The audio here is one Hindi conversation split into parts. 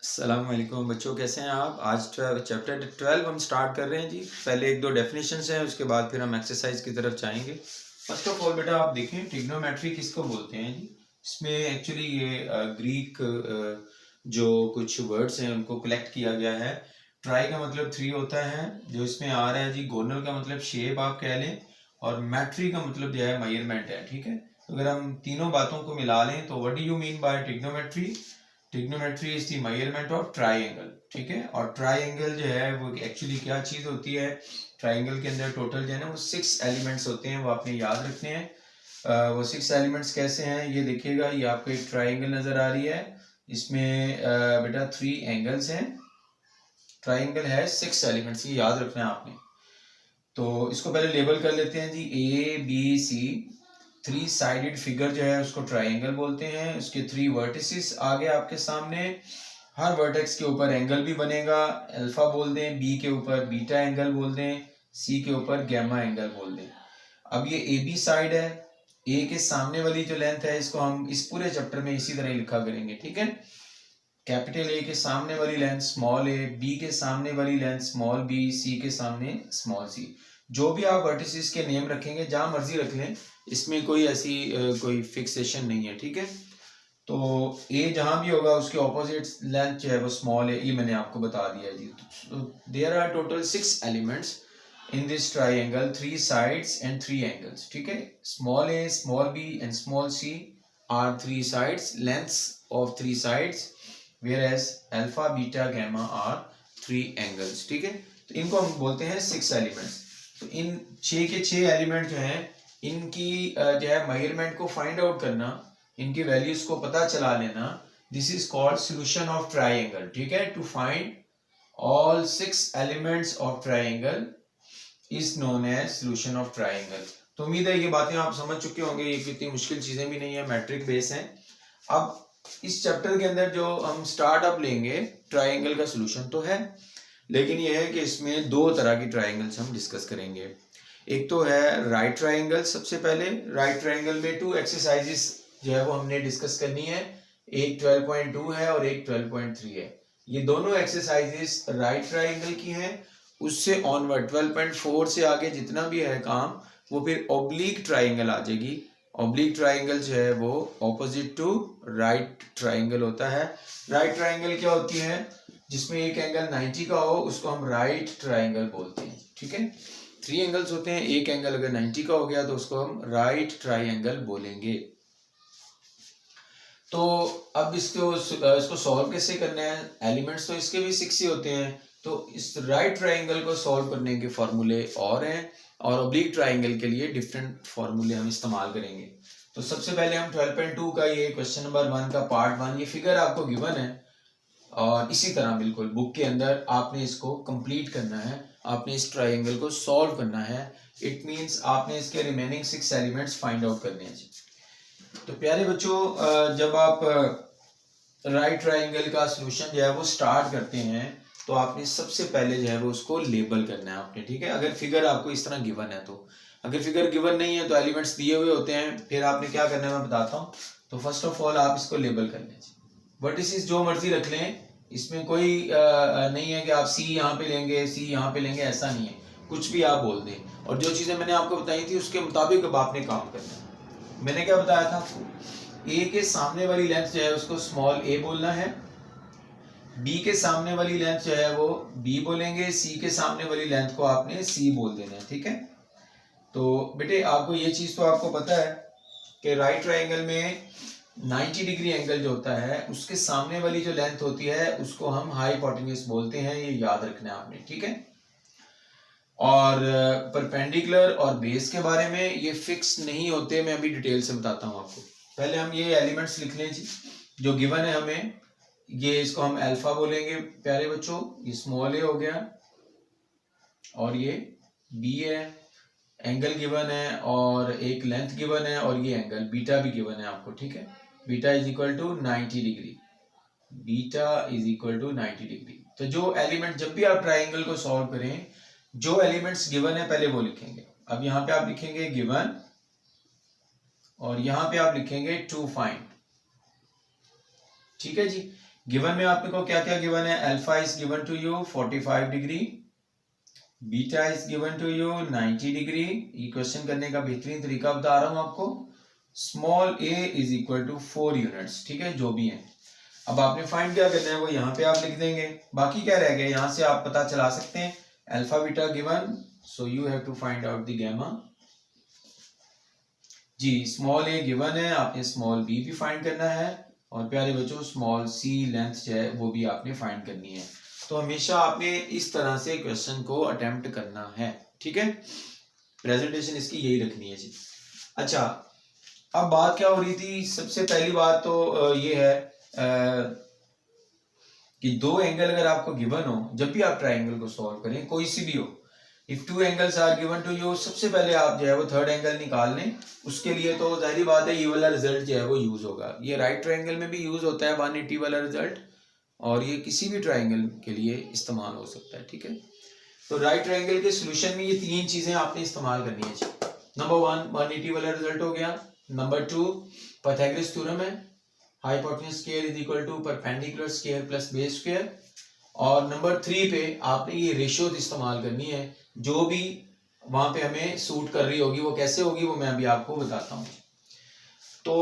अस्सलाम वालेकुम बच्चों, कैसे हैं आप। आज चैप्टर 12 हम स्टार्ट कर रहे हैं जी। पहले एक दो डेफिनेशंस हैं, उसके बाद फिर हम एक्सरसाइज की तरफ जाएंगे। फर्स्ट ऑफ ऑल बेटा आप देखें ट्रिग्नोमेट्री किसको बोलते हैं जी। इसमें एक्चुअली ये ग्रीक जो कुछ वर्ड्स हैं उनको कलेक्ट किया गया है। ट्राई का मतलब 3 होता है, जो इसमें आ रहा है जी। गोनल का मतलब शेप आप कह लें, और मैट्री का मतलब जो है मेजरमेंट है। ठीक है, तो अगर हम तीनों बातों को मिला लें तो what do you mean by trigonometry. Trigonometry is the measurement of triangle. ठीक है, और ट्राइंगल जो है वो एक्चुअली क्या चीज होती है। ट्राइंगल के अंदर टोटल जो है ना वो 6 एलिमेंट्स होते हैं, वो आपने याद रखने हैं। वो 6 एलिमेंट्स कैसे हैं ये देखिएगा। ये आपको एक ट्राइंगल नजर आ रही है, इसमें बेटा 3 एंगल्स हैं। ट्राइंगल है 6 एलिमेंट्स, ये याद रखना है आपने। तो इसको पहले लेबल कर लेते हैं जी। A B C 3 sided figure जो है उसको ट्राइंगल बोलते हैं। उसके 3 वर्टिसेस आ गए आपके सामने। हर वर्टेक्स के ऊपर एंगल भी बनेगा। अल्फा बोल दें, बी के ऊपर बीटा एंगल बोल दें, सी के ऊपर गैमा एंगल बोल दें। अब ये ए बी साइड है। ए के सामने वाली जो लेंथ है इसको हम इस पूरे चैप्टर में इसी तरह लिखा करेंगे। ठीक है, कैपिटल ए के सामने वाली लेंथ स्मॉल ए, बी के सामने वाली लेंथ स्मॉल बी, सी के सामने स्मॉल सी। जो भी आप वर्टिसेस के नेम रखेंगे जहां मर्जी रख लें, इसमें कोई ऐसी कोई फिक्सेशन नहीं है। ठीक है, तो ए जहां भी होगा उसके ऑपोजिट लेंथ जो है वो स्मॉल है, ये मैंने आपको बता दिया जी। तो there are total 6 elements in this triangle, 3 sides and 3 angles. ठीक है, small A, small B and small C are 3 sides, lengths of 3 sides, whereas alpha, beta, gamma are 3 angles। ठीक है, तो इनको हम बोलते हैं 6 एलिमेंट्स। तो इन 6 के 6 एलिमेंट जो हैं इनकी जो है मेजरमेंट को फाइंड आउट करना, इनकी वैल्यूज को पता चला लेना, this is called solution of triangle. ठीक है, to find all 6 elements of triangle is known as solution of triangle. तो उम्मीद है ये बातें आप समझ चुके होंगे, ये कितनी मुश्किल चीजें भी नहीं है, मैट्रिक बेस है। अब इस चैप्टर के अंदर जो हम स्टार्ट अप लेंगे, ट्राइंगल का सॉल्यूशन तो है, लेकिन ये है कि इसमें 2 तरह की ट्राइंगल्स हम डिस्कस करेंगे। एक तो है राइट ट्राइंगल। सबसे पहले राइट ट्राइंगल में 2 एक्सरसाइजेस जो है वो हमने डिस्कस करनी है। एक 12.2 है और एक 12.3 है। ये दोनों एक्सरसाइजेस राइट ट्राइंगल की हैं। उससे ऑनवर्ड 12.4 से आगे जितना भी है काम वो फिर ऑब्लिक ट्राइंगल आ जाएगी। ऑब्लिक ट्राइंगल जो है वो ऑपोजिट टू राइट ट्राइंगल होता है। राइट ट्राइंगल क्या होती है, जिसमें एक एंगल 90 का हो उसको हम राइट ट्राइंगल बोलते हैं। ठीक है, 3 एंगल्स होते हैं, एक एंगल अगर 90 का हो गया तो उसको हम राइट ट्राइंगल बोलेंगे। तो अब इसको सॉल्व कैसे करना है। एलिमेंट्स तो इसके भी 6 ही होते हैं, तो इस राइट ट्राइंगल को सॉल्व करने के फॉर्मूले और हैं, और ऑब्लिक ट्राइंगल के लिए डिफरेंट फॉर्मूले हम इस्तेमाल करेंगे। तो सबसे पहले हम 12.2 का ये क्वेश्चन नंबर 1 का पार्ट 1, ये फिगर आपको गिवन है, और इसी तरह बिल्कुल बुक के अंदर आपने इसको कंप्लीट करना है, आपने इस ट्राइंगल को सॉल्व करना है। इट मींस आपने इसके रिमेनिंग 6 एलिमेंट्स फाइंड आउट करने हैं। तो प्यारे बच्चों, जब आप राइट ट्राइंगल का सॉल्यूशन जो है वो स्टार्ट करते हैं तो आपने सबसे पहले जो है वो उसको लेबल करना है आपने। ठीक है, अगर फिगर आपको इस तरह गिवन है तो, अगर फिगर गिवन नहीं है तो एलिमेंट्स दिए हुए होते हैं, फिर आपने क्या करना है मैं बताता हूँ। तो फर्स्ट ऑफ ऑल आप इसको लेबल कर लें। वर्टिसेस जो मर्जी रख लें, इसमें कोई नहीं है कि आप सी यहाँ पे लेंगे, सी यहाँ पे लेंगे, ऐसा नहीं है। कुछ भी आप बोल दें, और जो चीजें मैंने आपको बताई थी उसके मुताबिक अब आपने काम करना है। मैंने क्या बताया था आपको, ए के सामने वाली लेंथ जो है उसको स्मॉल ए बोलना है, बी के सामने वाली लेंथ जो है वो बी बोलेंगे, सी के सामने वाली लेंथ को आपने सी बोल देना है। ठीक है, तो बेटे आपको ये चीज तो आपको पता है कि राइट ट्राइंगल में 90 डिग्री एंगल जो होता है उसके सामने वाली जो लेंथ होती है उसको हम हाइपोटेन्यूज बोलते हैं, ये याद रखना है आपने। ठीक है, और परपेंडिकुलर और बेस के बारे में ये फिक्स नहीं होते, मैं अभी डिटेल से बताता हूँ आपको। पहले हम ये एलिमेंट्स लिख लें जी जो गिवन है हमें। ये इसको हम अल्फा बोलेंगे प्यारे बच्चों, ये स्मॉल ए हो गया, और ये बी है, एंगल गिवन है, और एक लेंथ गिवन है, और ये एंगल बीटा भी गिवन है आपको। ठीक है, beta is equal to 90 degree, beta is equal to 90 degree. तो जो एलिमेंट, जब भी आप ट्राइंगल को सॉल्व करें, जो एलिमेंट्स गिवन है पहले वो लिखेंगे। अब यहां पे आप लिखेंगे गिवन, और यहां पे आप लिखेंगे टू फाइंड। ठीक है जी, गिवन में आपको क्या क्या गिवन है, alpha is given to you 45 degree, beta is given to you 90 degree. ये क्वेश्चन करने का बेहतरीन तरीका बता रहा हूं आपको। Small A is equal to 4 units, ठीक है, जो भी है। अब आपने फाइंड क्या करना है वो यहाँ पे आप लिख देंगे। बाकी क्या रह गया, यहाँ से आप पता चला सकते हैं alpha beta given, so you have to find out the gamma जी। स्मॉल ए गिवन है, आपने स्मॉल बी भी फाइंड करना है, और प्यारे बच्चों स्मॉल सी लेंथ जो है वो भी आपने फाइंड करनी है। तो हमेशा आपने इस तरह से क्वेश्चन को अटेम्प्ट करना है, ठीक है। प्रेजेंटेशन इसकी यही रखनी है जी। अच्छा, अब बात क्या हो रही थी, सबसे पहली बात तो ये है कि दो एंगल अगर आपको गिवन हो, जब भी आप ट्राइंगल को सॉल्व करें, कोई सी भी हो, if two angles are given to you, सबसे पहले आप जो है वो थर्ड एंगल निकाल लें। उसके लिए तो जाहिर बात है ये वाला रिजल्ट जो है वो यूज होगा। ये राइट ट्राइंगल में भी यूज होता है 180 वाला रिजल्ट, और ये किसी भी ट्राइंगल के लिए इस्तेमाल हो सकता है, ठीक है। तो राइट ट्राइंगल के सोल्यूशन में ये तीन चीजें आपने इस्तेमाल करनी है। नंबर 1 180 वाला रिजल्ट हो गया। नंबर 2 पाइथागोरस थ्योरम है, hypotenuse square is equal to perpendicular square plus base square. और नंबर 3 पे आपने ये रेशियो इस्तेमाल करनी है, जो भी वहां पे हमें सूट कर रही होगी। वो कैसे होगी वो मैं अभी आपको बताता हूँ। तो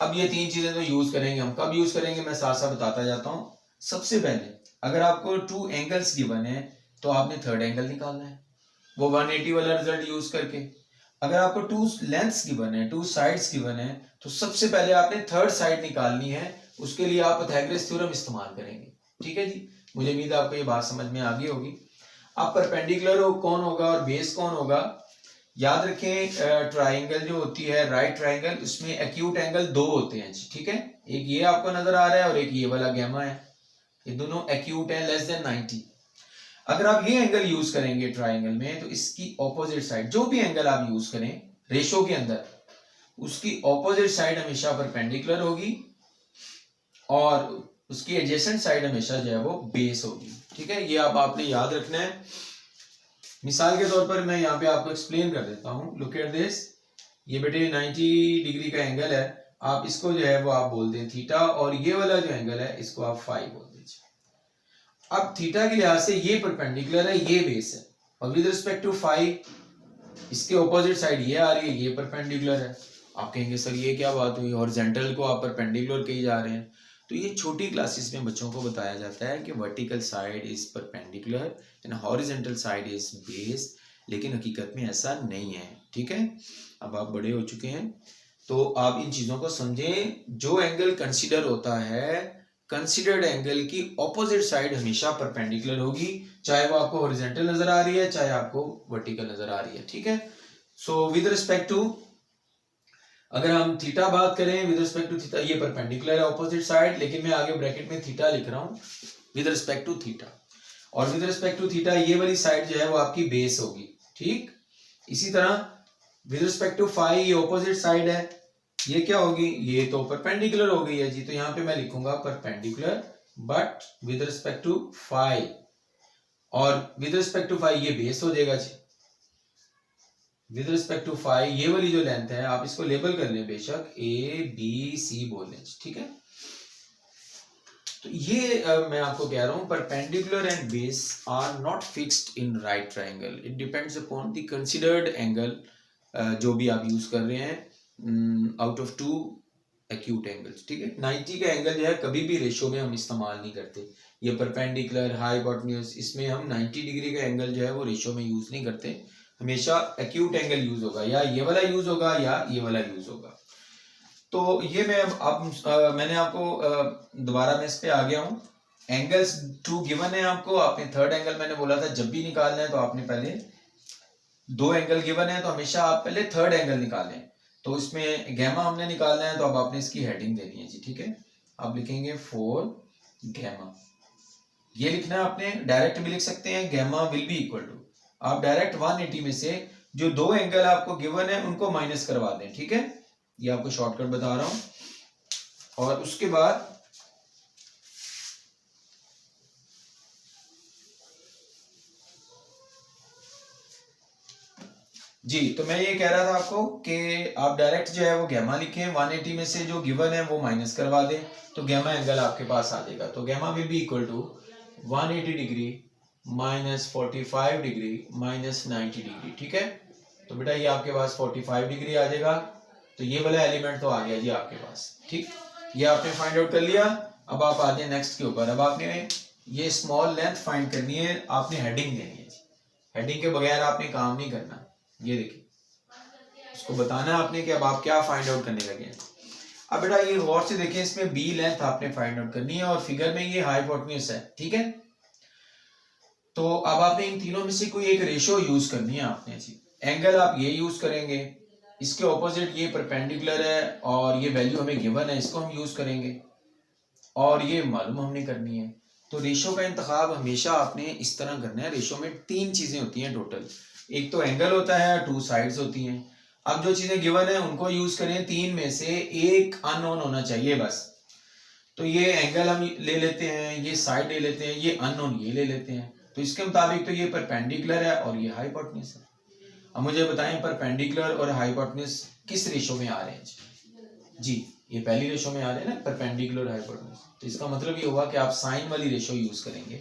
अब ये तीन चीजें तो यूज करेंगे हम, कब यूज करेंगे मैं साथ साथ बताता जाता हूँ। सबसे पहले अगर आपको 2 एंगल्स गिवन है तो आपने थर्ड एंगल निकालना है, वो 180 वाला रिजल्ट यूज करके। अगर आपको 2 लेंथ्स गिवन है, 2 साइड्स गिवन है, तो सबसे पहले आपने थर्ड साइड निकालनी है। उसके लिए आप पाइथागोरस थ्योरम इस्तेमाल करेंगे, ठीक है जी। मुझे उम्मीद है आपको ये बात समझ में आ गई होगी। अब परपेंडिकुलर कौन होगा और बेस कौन होगा, याद रखें ट्राइंगल जो होती है राइट ट्राइंगल, उसमें एक्यूट एंगल 2 होते हैं, ठीक है। एक ये आपको नजर आ रहा है और एक ये वाला गामा है, ये दोनों एक्यूट है लेस देन 90। अगर आप ये एंगल यूज करेंगे ट्राइंगल में, तो इसकी ऑपोजिट साइड, जो भी एंगल आप यूज करें रेशो के अंदर, उसकी ऑपोजिट साइड हमेशा परपेंडिकुलर होगी, और उसकी एडजेसेंट साइड हमेशा जो है वो बेस होगी, ठीक है। ये अब आपने याद रखना है। मिसाल के तौर पर मैं यहाँ पे आपको एक्सप्लेन कर देता हूँ। लुक एट दिस, ये बेटे 90 डिग्री का एंगल है, आप इसको जो है वो आप बोल दें थीटा, और ये वाला जो एंगल है इसको आप फाई बोल दीजिए। अब थीटा के लिहाज से ये परपेंडिकुलर है, ये बेस है, और विद रिस्पेक्ट टू फाई इसके ऑपोजिट साइड ये आ रही है, ये परपेंडिकुलर है। आप कहेंगे सर ये क्या बात हुई, हॉरिजॉन्टल को आप परपेंडिकुलर कही जा रहे हैं। तो ये छोटी क्लासेस में बच्चों को बताया जाता है कि vertical side is perpendicular and horizontal side is base, लेकिन हकीकत में ऐसा नहीं है, ठीक है। अब आप बड़े हो चुके हैं तो आप इन चीजों को समझें। जो एंगल कंसीडर होता है, कंसीडर्ड एंगल की ऑपोजिट साइड हमेशा परपेंडिकुलर होगी, चाहे वो आपको हॉरिजॉन्टल नजर आ रही है चाहे आपको वर्टिकल नजर आ रही है, ठीक है। सो विद रिस्पेक्ट टू, अगर हम थीटा बात करें विद रिस्पेक्ट टू थीटा, ये परपेंडिकुलर है ऑपोजिट साइड, लेकिन मैं आगे ब्रैकेट में थीटा लिख रहा हूं विद रिस्पेक्ट टू थीटा, और विद रिस्पेक्ट टू थीटा ये वाली साइड जो है वो आपकी बेस होगी, ठीक। इसी तरह विद रिस्पेक्ट टू फाई ये ऑपोजिट साइड है, ये क्या होगी, ये तो परपेंडिकुलर हो गई है जी। तो यहाँ पे मैं लिखूंगा perpendicular but with respect to phi, और विद रिस्पेक्ट टू फाई ये बेस हो जाएगा जी। विद रिस्पेक्ट टू फाई ये वाली जो लेंथ है आप इसको लेबल कर लें, बेशक ए बी सी बोल लें, ठीक है। तो ये मैं आपको कह रहा हूं perpendicular and base are not fixed in right triangle, it depends upon the considered angle जो भी आप यूज कर रहे हैं आउट ऑफ 2 एक्यूट एंगल्स, ठीक है। 90 का एंगल जो है कभी भी रेशियो में हम इस्तेमाल नहीं करते। ये परपेंडिकुलर हाइपोटेन्यूज, इसमें हम 90 डिग्री का एंगल जो है वो रेशियो में यूज नहीं करते, हमेशा एक्यूट एंगल यूज होगा, या ये वाला यूज होगा या ये वाला यूज होगा। तो ये मैं अब मैंने आपको दोबारा मैं इस पे आ गया हूं। एंगल्स 2 गिवन है आपको, आपने थर्ड एंगल मैंने बोला था जब भी निकालना है तो आपने पहले 2 एंगल गिवन है तो हमेशा आप पहले थर्ड एंगल निकालें। तो इसमें गैमा हमने निकालना है, तो अब आपने इसकी हेडिंग देनी है जी, ठीक है। आप लिखेंगे 4 गैमा, ये लिखना है आपने, डायरेक्ट भी लिख सकते हैं gamma will be equal to, आप डायरेक्ट 180 में से जो 2 एंगल आपको गिवन है उनको माइनस करवा दें, ठीक है। ये आपको शॉर्टकट बता रहा हूं। और उसके बाद जी, तो मैं ये कह रहा था आपको कि आप डायरेक्ट जो है वो गैमा लिखें, 180 में से जो गिवन है वो माइनस करवा दें, तो गैमा एंगल आपके पास आ जाएगा। तो gamma will be equal to 180 degree minus 45 degree minus 90 degree, ठीक है। तो बेटा ये आपके पास 45 डिग्री आ जाएगा, तो ये वाला एलिमेंट तो आ गया जी आपके पास, ठीक। ये आपने फाइंड आउट कर लिया। अब आप आ जाए नेक्स्ट के ऊपर। अब आपने ये स्मॉल लेंथ फाइंड करनी है, आपने हेडिंग देनी है। हेडिंग के बगैर आपने काम नहीं करना। ये देखिए, उसको बताना है आपने कि अब आप क्या फाइंड आउट करने लगे हैं। अब बेटा ये गौर से देखिए, इसमें बी लेंथ आपने फाइंड आउट करनी है और फिगर में ये हाइपोटेन्यूज है, ठीक है। तो अब आपने इन तीनों में से कोई एक रेशो यूज करनी है आपने जी। एंगल आप ये यूज करेंगे, इसके ऑपोजिट ये परपेंडिकुलर है और ये वैल्यू हमें गिवन है, इसको हम यूज करेंगे और ये मालूम हमने करनी है। तो रेशो का इंतखाब हमेशा आपने इस तरह करना है। रेशो में 3 चीजें होती हैं टोटल, एक तो एंगल होता है, 2 साइड्स होती हैं। अब जो चीजें गिवन है उनको यूज करें, 3 में से एक अननोन होना चाहिए बस। तो ये एंगल हम ले लेते हैं, ये साइड ले लेते हैं, ये अननोन ये ले लेते हैं। तो इसके मुताबिक तो ये परपेंडिकुलर है और ये हाइपोटेन्यूज है। अब मुझे बताएं परपेंडिकुलर और हाइपोटेन्यूज किस रेशो में आ रहे हैं जी। ये पहली रेशो में आ रहे हैं ना, परपेंडिकुलर हाइपोटेन्यूज। तो इसका मतलब ये होगा कि आप साइन वाली रेशो यूज करेंगे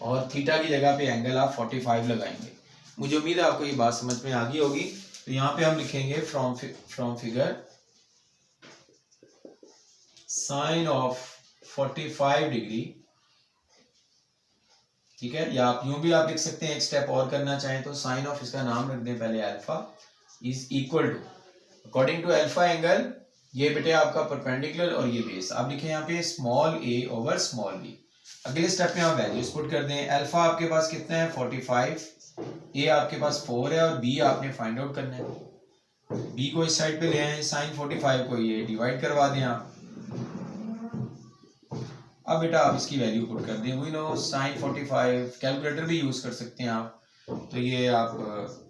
और थीटा की जगह पे एंगल आप 45 लगाएंगे। मुझे उम्मीद है आपको ये बात समझ में आ गई होगी। तो यहाँ पे हम लिखेंगे from figure sine of 45 degree, ठीक है। या आप यूं भी आप लिख सकते हैं, एक स्टेप और करना चाहें तो साइन ऑफ, इसका नाम रख दें पहले alpha, is equal to according to alpha angle, ये बेटे आपका परपेंडिकुलर और ये बेस। आप लिखें यहाँ पे स्मॉल ए ओवर स्मॉल बी। अगले स्टेप में आप वैल्यूज पुट कर दें। अल्फा आपके पास कितना है 45, ए आपके पास 4 है और बी आपने फाइंड आउट करना है। बी को इस साइड पे ले आए, साइन 45 को ये डिवाइड करवा दें आप। अब बेटा आप इसकी वैल्यू पुट कर दें। वी नो साइन 45, कैलकुलेटर भी यूज कर सकते हैं आप। तो ये आप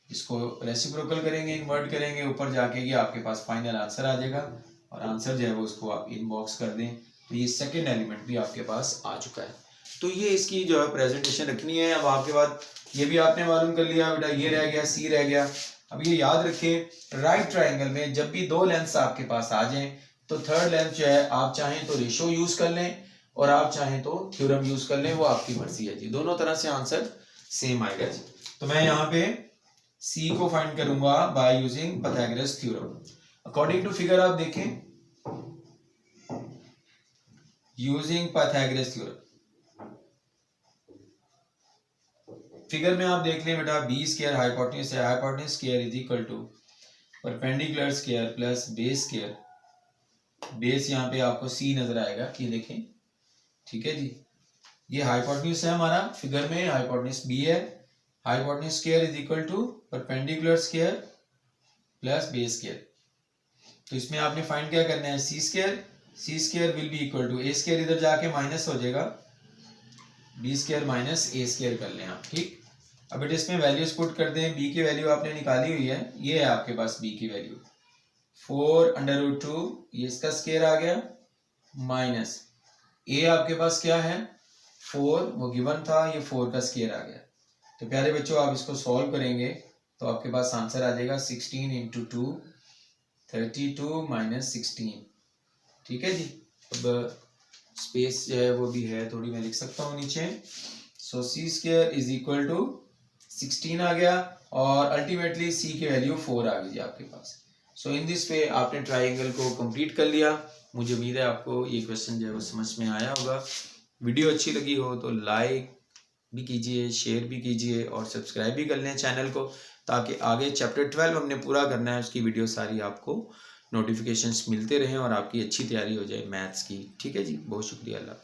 इसको रेसिप्रोकल करेंगे, इन्वर्ट करेंगे, ऊपर जाके ये आपके पास फाइनल आंसर आ जाएगा और आंसर जो है वो उसको आप इनबॉक्स कर दें। तो ये सेकेंड एलिमेंट भी आपके पास आ चुका है। तो ये इसकी जो है प्रेजेंटेशन रखनी है। अब आपके बाद ये भी आपने मालूम कर लिया बेटा, ये रह गया, सी रह गया। अब ये याद रखें, राइट ट्राइंगल में जब भी 2 लेंथ्स आपके पास आ जाएं तो थर्ड लेंथ जो है आप चाहें तो रेशो यूज कर लें और आप चाहें तो थ्योरम यूज कर लें, वो आपकी मर्जी है जी। दोनों तरह से आंसर सेम आएगा जी। तो मैं यहाँ पे सी को फाइंड करूंगा by using Pythagoras theorem. According to figure आप देखें, यूजिंग पाइथागोरस थ्योरम, फिगर में आप देख लें बेटा, बी स्क्वायर हाइपोटेन्यूज है, hypotenuse square is equal to perpendicular square plus base square. Base यहाँ पे आपको सी नजर आएगा, ये देखें, ठीक है जी। ये हाइपोटेन्यूज है हमारा, फिगर में हाइपोटेन्यूज बी है। Hypotenuse square is equal to perpendicular square plus base square. तो इसमें आपने फाइंड क्या करना है, C square. C square will be equal to A square, इधर जाके माइनस हो जाएगा, B square minus A square कर लें आप, ठीक। अब बेटे इसमें वैल्यूज पुट कर दें। बी की वैल्यू आपने निकाली हुई है, ये है आपके पास बी की वैल्यू 4√2, ये इसका स्क्वायर आ गया, माइनस ए आपके पास क्या है 4, वो गिवन था, ये 4 का स्क्वायर आ गया। तो प्यारे बच्चों आप इसको सॉल्व करेंगे तो आपके पास आंसर आ जाएगा 16 × 2 32 माइनस 16, ठीक है जी। अब स्पेस जो है वो भी है थोड़ी, मैं लिख सकता हूँ नीचे। सो सी स्क्वायर इज इक्वल टू 16 आ गया और अल्टीमेटली सी की वैल्यू 4 आ गई आपके पास। सो इन दिस वे आपने ट्राइंगल को कंप्लीट कर लिया। मुझे उम्मीद है आपको ये क्वेश्चन जो है वो समझ में आया होगा। वीडियो अच्छी लगी हो तो लाइक भी कीजिए, शेयर भी कीजिए और सब्सक्राइब भी कर लें चैनल को, ताकि आगे चैप्टर 12 हमने पूरा करना है, उसकी वीडियो सारी आपको नोटिफिकेशंस मिलते रहें और आपकी अच्छी तैयारी हो जाए मैथ्स की, ठीक है जी। बहुत शुक्रिया, अल्लाह।